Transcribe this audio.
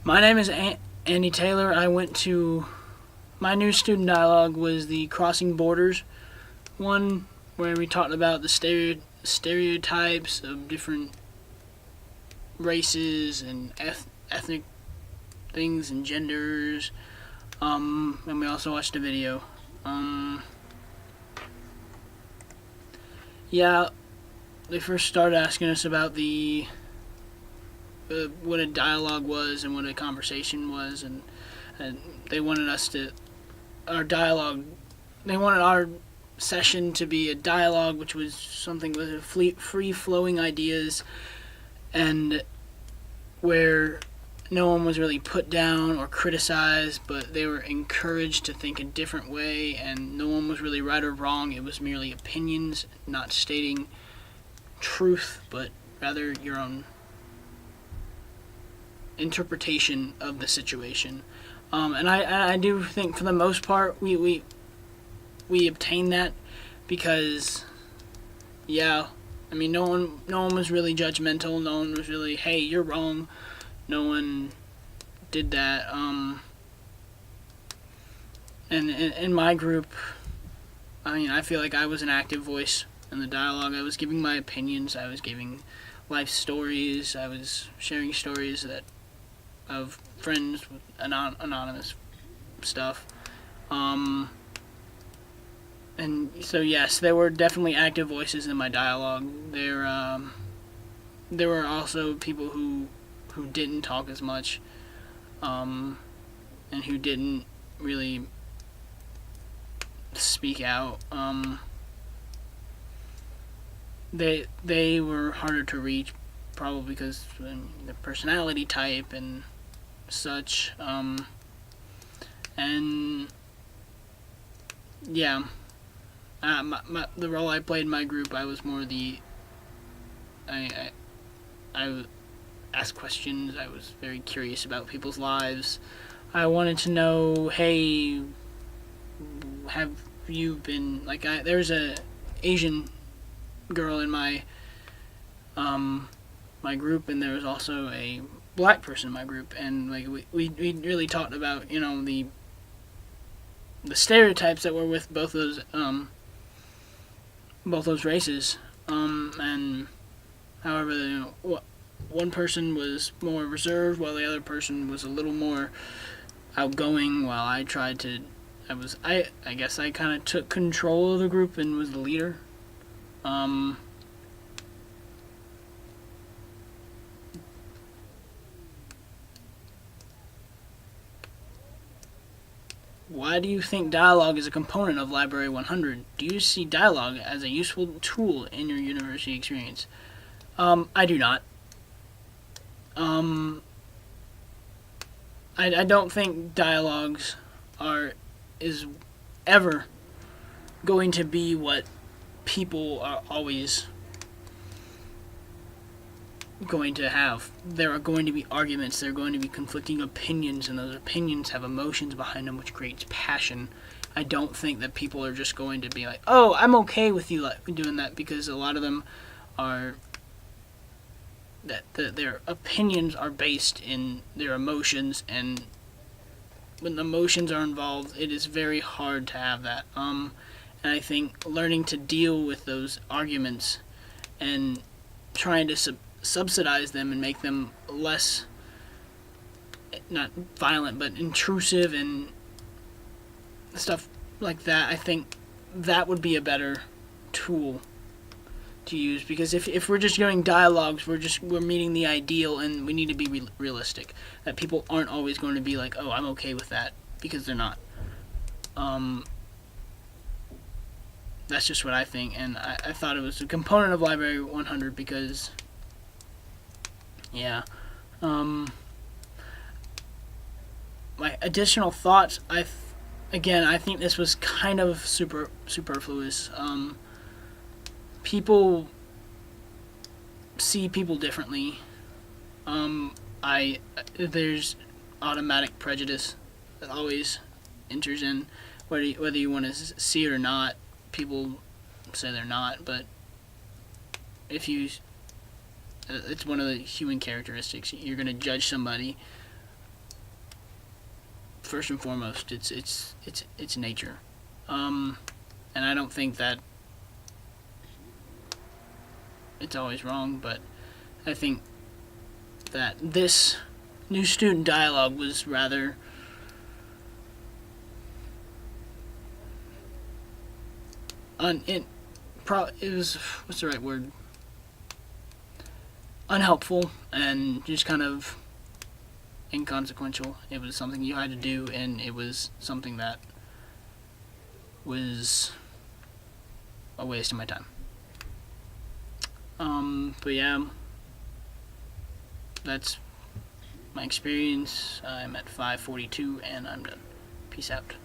My name is Andy Taylor. I went to my new student dialogue was the Crossing Borders one, where we talked about the stereotypes of different races and ethnic things and genders. And we also watched a video. Yeah, they first started asking us about the what a dialogue was and what a conversation was, and they wanted us to our dialogue. They wanted our session to be a dialogue, which was something with free flowing ideas, and where no one was really put down or criticized, but they were encouraged to think a different way, and no one was really right or wrong. It was merely opinions, not stating truth, but rather your own interpretation of the situation. And I do think for the most part we obtained that, because yeah, I mean no one was really judgmental. No one was really, hey, you're wrong. No one did that. And in my group, I mean, I feel like I was an active voice in the dialogue. I was giving my opinions. I was giving life stories. I was sharing stories that of friends with anonymous stuff. And so yes, there were definitely active voices in my dialogue. There were also people who didn't talk as much, and who didn't really speak out. They were harder to reach, probably because the personality type and such. And yeah, the role I played in my group, I was more I asked questions. I was very curious about people's lives. I wanted to know, hey, have you been like? There's a Asian girl in my my group, and there was also a black person in my group, and like we really talked about the stereotypes that were with both those races, and however one person was more reserved while the other person was a little more outgoing, while I tried to I guess I kind of took control of the group and was the leader. Why do you think dialogue is a component of Library 100? Do you see dialogue as a useful tool in your university experience? I do not. I don't think dialogues is ever going to be what people are always going to have. There are going to be arguments, there are going to be conflicting opinions, and those opinions have emotions behind them, which creates passion. I don't think that people are just going to be like, oh, I'm okay with you doing that, because a lot of them are that their opinions are based in their emotions, and when the emotions are involved, it is very hard to have that. And I think learning to deal with those arguments and trying to subsidize them and make them less, not violent, but intrusive and stuff like that, I think that would be a better tool to use, because if we're just doing dialogues, we're meeting the ideal, and we need to be realistic that people aren't always going to be like, oh, I'm okay with that, because they're not. That's just what I think, and I thought it was a component of Library 100 because yeah. My additional thoughts, I think this was kind of superfluous. People see people differently. There's automatic prejudice that always enters in, whether you want to see it or not. People say they're not, but if you it's one of the human characteristics. You're going to judge somebody first and foremost, it's nature, and I don't think that it's always wrong, but I think that this new student dialogue was rather it was, what's the right word, unhelpful and just kind of inconsequential. It was something you had to do, and it was something that was a waste of my time. But yeah, that's my experience. I'm at 5:42 and I'm done. Peace out.